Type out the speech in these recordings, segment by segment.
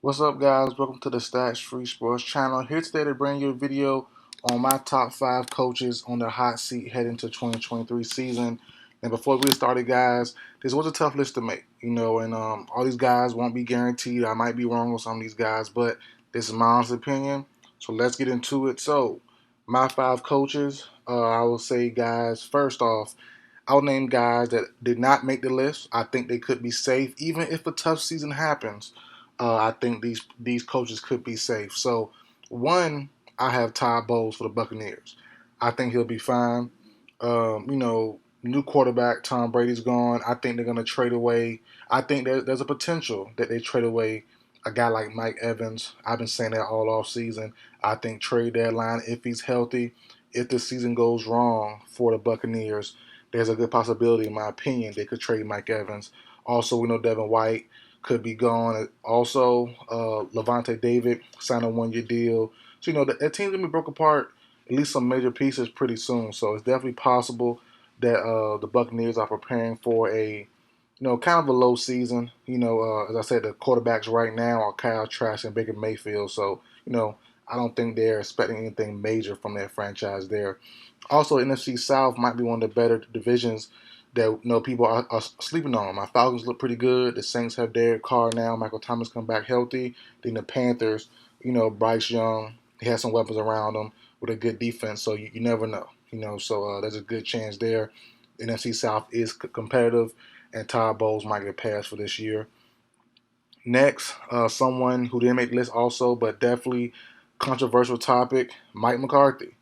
What's up, guys? Welcome to the Stats Free Sports channel. Here today to bring you a video on my top 5 coaches on the hot seat heading to 2023 season. And before we get started, guys, this was a tough list to make, and all these guys won't be guaranteed. I might be wrong on some of these guys, but this is my honest opinion. So let's get into it. So, my 5 coaches, I will say, guys, first off, I'll name guys that did not make the list. I think they could be safe, even if a tough season happens. I think these coaches could be safe. So, one, I have Todd Bowles for the Buccaneers. I think he'll be fine. New quarterback Tom Brady's gone. I think they're going to trade away. I think there's a potential that they trade away a guy like Mike Evans. I've been saying that all off season. I think trade deadline, if he's healthy, if the season goes wrong for the Buccaneers, there's a good possibility, in my opinion, they could trade Mike Evans. Also, we know Devin White could be gone. Also, Levante David signed a 1-year deal. So, that team's going to be broke apart, at least some major pieces, pretty soon. So, it's definitely possible that the Buccaneers are preparing for kind of a low season. As I said, the quarterbacks right now are Kyle Trask and Baker Mayfield. So, I don't think they're expecting anything major from their franchise there. Also, NFC South might be one of the better divisions that people are sleeping on. My Falcons look pretty good. The Saints have Derek Carr now. Michael Thomas come back healthy. Then the Panthers, Bryce Young, he has some weapons around him with a good defense. So you never know. So there's a good chance there. The NFC South is competitive, and Todd Bowles might get passed for this year. Next, someone who didn't make the list also, but definitely controversial topic, Mike McCarthy.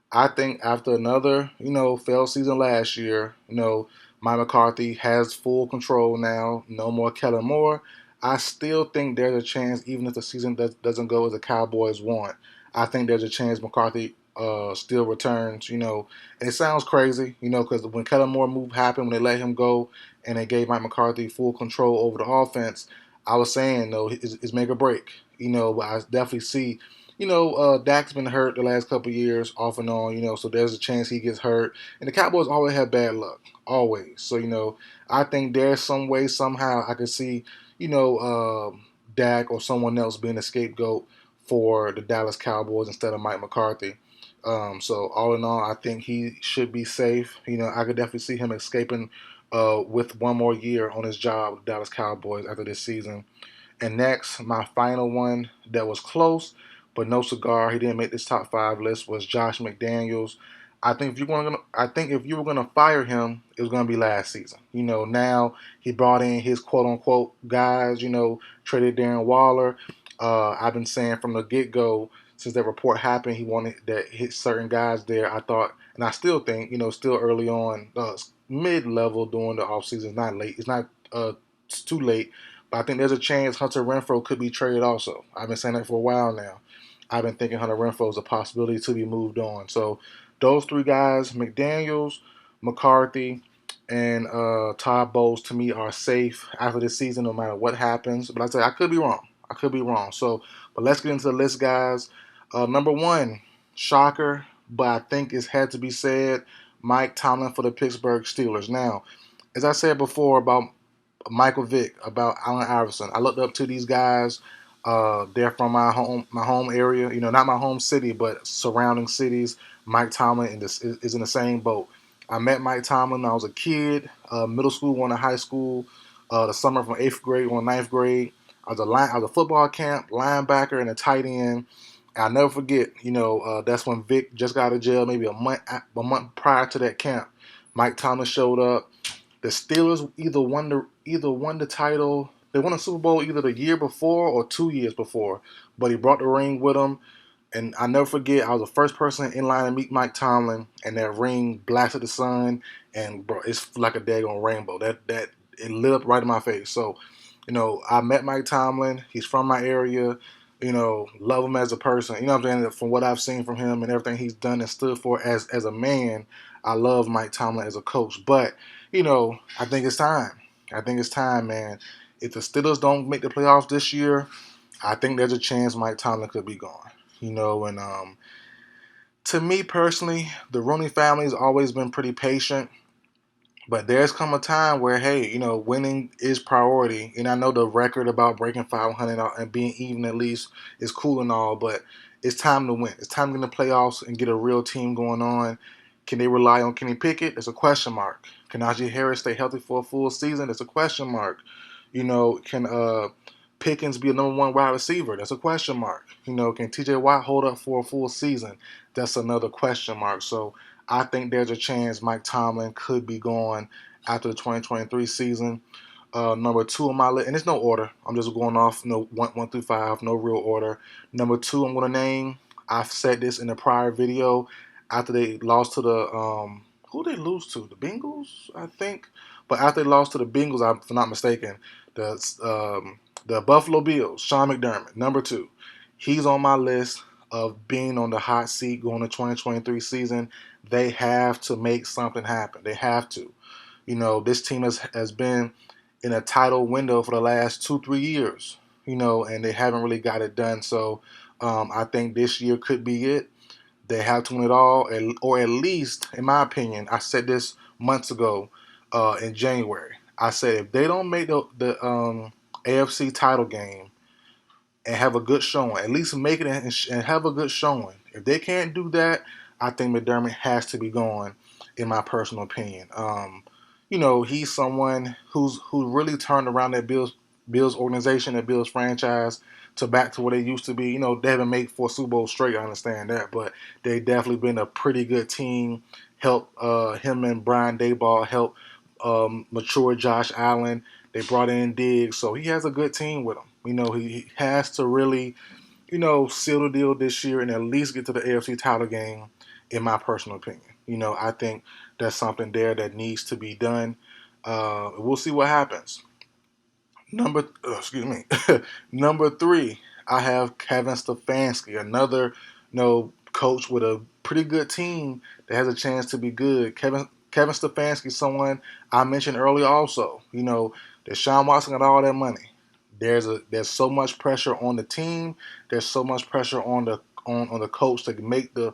I think after another, failed season last year, Mike McCarthy has full control now. No more Kellen Moore. I still think there's a chance, even if the season doesn't go as the Cowboys want. I think there's a chance McCarthy still returns. And it sounds crazy, because when Kellen Moore move happened, when they let him go and they gave Mike McCarthy full control over the offense, I was saying, no, it's make or break. But I definitely see Dak's been hurt the last couple of years, off and on, so there's a chance he gets hurt. And the Cowboys always have bad luck, always. So, I think there's some way, somehow, I could see, Dak or someone else being a scapegoat for the Dallas Cowboys instead of Mike McCarthy. So, all in all, I think he should be safe. I could definitely see him escaping with one more year on his job with the Dallas Cowboys after this season. And next, my final one that was close, but no cigar. He didn't make this top 5 list. Was Josh McDaniels. I think if you were gonna fire him, it was gonna be last season. Now he brought in his quote unquote guys. Traded Darren Waller. I've been saying from the get go since that report happened, he wanted that hit certain guys there. I thought, and I still think, still early on, mid level during the offseason. It's not late. It's too late. But I think there's a chance Hunter Renfrow could be traded also. I've been saying that for a while now. I've been thinking Hunter Renfrow is a possibility to be moved on. So those 3 guys, McDaniels, McCarthy, and Todd Bowles, to me, are safe after this season no matter what happens. But I could be wrong. I could be wrong. So, but let's get into the list, guys. Number 1, shocker, but I think it's had to be said, Mike Tomlin for the Pittsburgh Steelers. Now, as I said before about Michael Vick, about Allen Iverson. I looked up to these guys. They're from my home area. Not my home city, but surrounding cities. Mike Tomlin is in the same boat. I met Mike Tomlin when I was a kid, middle school, going to high school. The summer from 8th grade, going to 9th grade. I was a football camp, linebacker, and a tight end. And I'll never forget. That's when Vick just got out of jail, maybe a month prior to that camp. Mike Tomlin showed up. The Steelers either won the title. They won a Super Bowl either the year before or 2 years before. But he brought the ring with him. And I never forget, I was the first person in line to meet Mike Tomlin, and that ring blasted the sun, and bro, it's like a daggone rainbow. That it lit up right in my face. So, I met Mike Tomlin. He's from my area. Love him as a person. What I'm saying? From what I've seen from him and everything he's done and stood for as a man, I love Mike Tomlin as a coach. But I think it's time. I think it's time, man. If the Steelers don't make the playoffs this year, I think there's a chance Mike Tomlin could be gone. And to me personally, the Rooney family has always been pretty patient. But there's come a time where, hey, winning is priority. And I know the record about breaking 500 and being even at least is cool and all, but it's time to win. It's time to get in the playoffs and get a real team going on. Can they rely on Kenny Pickett? That's a question mark. Can Najee Harris stay healthy for a full season? That's a question mark. Can Pickens be a number one wide receiver? That's a question mark. Can TJ Watt hold up for a full season? That's another question mark. So I think there's a chance Mike Tomlin could be gone after the 2023 season. Number two on my list, and it's no order. I'm just going off one through five, no real order. Number two, I'm going to name. I've said this in a prior video. After they lost to the who they lose to? The Bengals, I think. But after they lost to the Bengals, if I'm not mistaken, the Buffalo Bills, Sean McDermott, number two. He's on my list of being on the hot seat going to 2023 season. They have to make something happen. They have to. This team has been in a title window for the last 2-3 years, and they haven't really got it done. So I think this year could be it. They have to win it all, or at least, in my opinion, I said this months ago in January. I said if they don't make the AFC title game and have a good showing, at least make it and have a good showing. If they can't do that, I think McDermott has to be gone, in my personal opinion. He's someone who really turned around that Bills organization, that Bills franchise to back to what they used to be. They haven't made 4 Super Bowls straight. I understand that, but they definitely been a pretty good team. Help him and Brian Daboll help mature Josh Allen. They brought in Diggs, so he has a good team with him. He has to really, seal the deal this year and at least get to the AFC title game, in my personal opinion. I think there's something there that needs to be done. We'll see what happens. Excuse me. Number three, I have Kevin Stefanski, another coach with a pretty good team that has a chance to be good. Kevin Stefanski, someone I mentioned earlier, also. Deshaun Watson got all that money. There's so much pressure on the team. There's so much pressure on the coach to make the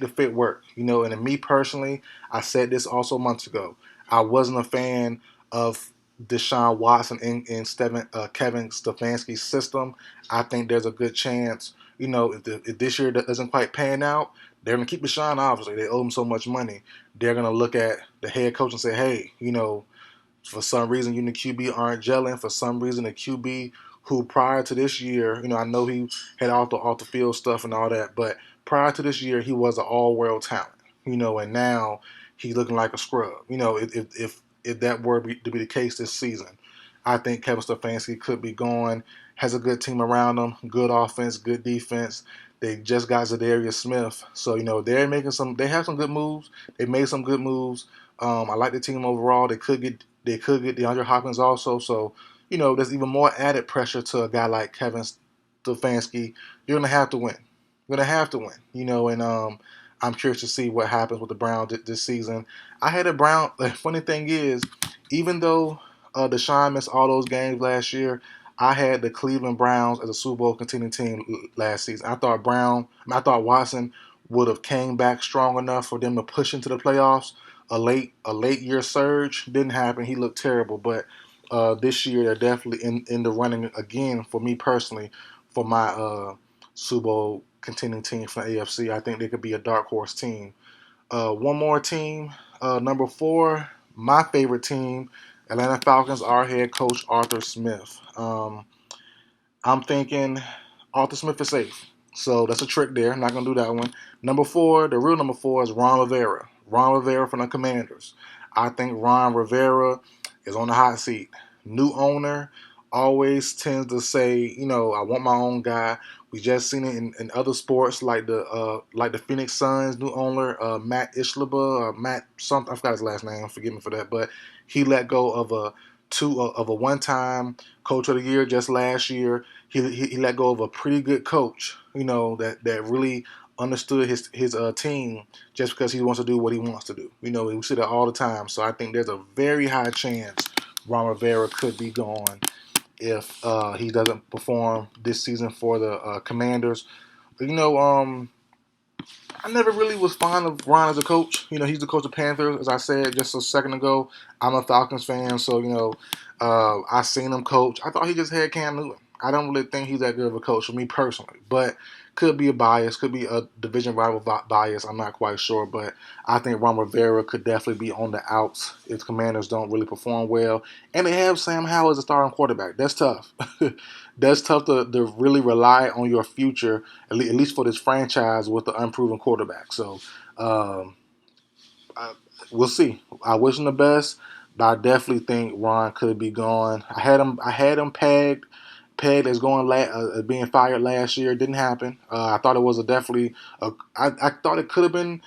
fit work. And to me personally, I said this also months ago. I wasn't a fan of Deshaun Watson in Kevin Stefanski's system. I think there's a good chance, if this year doesn't quite pan out, they're going to keep Deshaun, obviously. They owe him so much money. They're going to look at the head coach and say, hey, for some reason, you and the QB aren't gelling. For some reason, the QB who prior to this year, I know he had off the field stuff and all that, but prior to this year, he was an all world talent. And now he's looking like a scrub. If that were to be the case this season, I think Kevin Stefanski could be gone. Has a good team around him, good offense, good defense. They just got Zadarius Smith, so they're making some. They have some good moves. They made some good moves. I like the team overall. They could get DeAndre Hopkins also. So there's even more added pressure to a guy like Kevin Stefanski. You're gonna have to win. You're gonna have to win. And I'm curious to see what happens with the Browns this season. I had a Brown. The funny thing is, even though Deshaun missed all those games last year, I had the Cleveland Browns as a Super Bowl contending team last season. I thought Watson would have came back strong enough for them to push into the playoffs. A late year surge didn't happen. He looked terrible, but this year they're definitely in the running again for me personally for my Super Bowl contending team from the AFC. I think they could be a dark horse team. One more team, number 4, my favorite team, Atlanta Falcons, our head coach Arthur Smith. I'm thinking Arthur Smith is safe. So that's a trick there. I'm not going to do that one. Number 4, the real number 4 is Ron Rivera. Ron Rivera from the Commanders. I think Ron Rivera is on the hot seat. New owner always tends to say, I want my own guy. We just seen it in other sports like the Phoenix Suns new owner Matt Ishleba, Matt something, I forgot his last name. Forgive me for that, but he let go of a one-time coach of the year just last year. He let go of a pretty good coach, that really understood his team just because he wants to do what he wants to do. We see that all the time. So I think there's a very high chance Ron Rivera could be gone if he doesn't perform this season for the Commanders. I never really was fond of Ron as a coach. You know, he's the coach of Panthers, as I said just a second ago. I'm a Falcons fan, so I seen him coach. I thought he just had Cam Newton. I don't really think he's that good of a coach for me personally, but could be a bias, could be a division rival bias. I'm not quite sure, but I think Ron Rivera could definitely be on the outs if Commanders don't really perform well, and they have Sam Howell as a starting quarterback. That's tough. That's tough to really rely on your future, at least for this franchise, with the unproven quarterback. So um, we'll see. I wish him the best, but I definitely think Ron could be gone. I had him pegged as being fired last year. It didn't happen. I thought it was I thought it could have been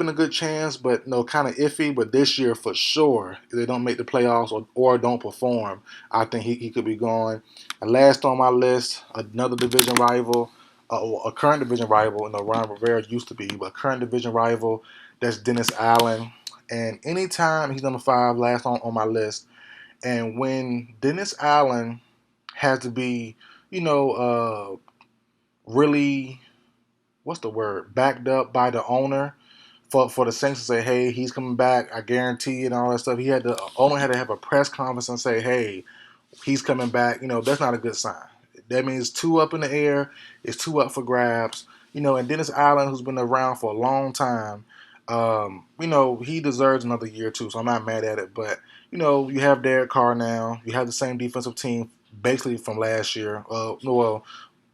a good chance, but no, kind of iffy. But this year, for sure, if they don't make the playoffs or don't perform, I think he could be gone. And last on my list, another division rival, a current division rival. Ron Rivera used to be, but a current division rival. That's Dennis Allen. And anytime he's number 5, last on my list. And when Dennis Allen has to be, you know, really, what's the word, backed up by the owner for the Saints to say, hey, he's coming back, I guarantee it, and all that stuff. The owner had to have a press conference and say, hey, he's coming back. That's not a good sign. That means 2 up in the air. It's 2 up for grabs. And Dennis Allen, who's been around for a long time, he deserves another year too. So I'm not mad at it. But you have Derek Carr now. You have the same defensive team basically from last year.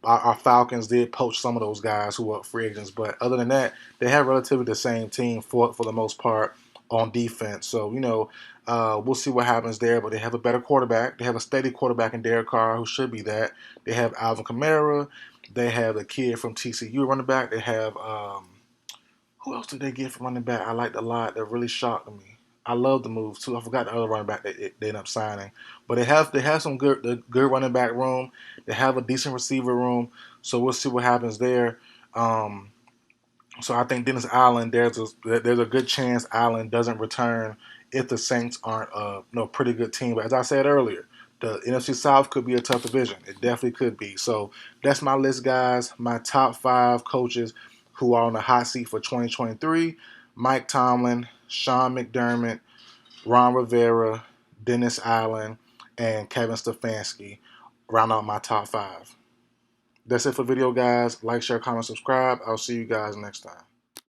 Our Falcons did poach some of those guys who were free agents, but other than that, they have relatively the same team for the most part on defense. So we'll see what happens there. But they have a better quarterback. They have a steady quarterback in Derek Carr, who should be that. They have Alvin Kamara. They have the kid from TCU running back. They have who else did they get from running back? I liked a lot. That really shocked me. I love the moves too. I forgot the other running back they ended up signing, but they have some good running back room. They have a decent receiver room, so we'll see what happens there. Um, so I think Dennis Allen, there's a good chance Allen doesn't return if the Saints aren't a pretty good team. But as I said earlier, the NFC South could be a tough division. It definitely could be. So that's my list, guys. My top 5 coaches who are on the hot seat for 2023: Mike Tomlin, Sean McDermott, Ron Rivera, Dennis Allen, and Kevin Stefanski. Round out my top 5. That's it for the video, guys. Like, share, comment, subscribe. I'll see you guys next time.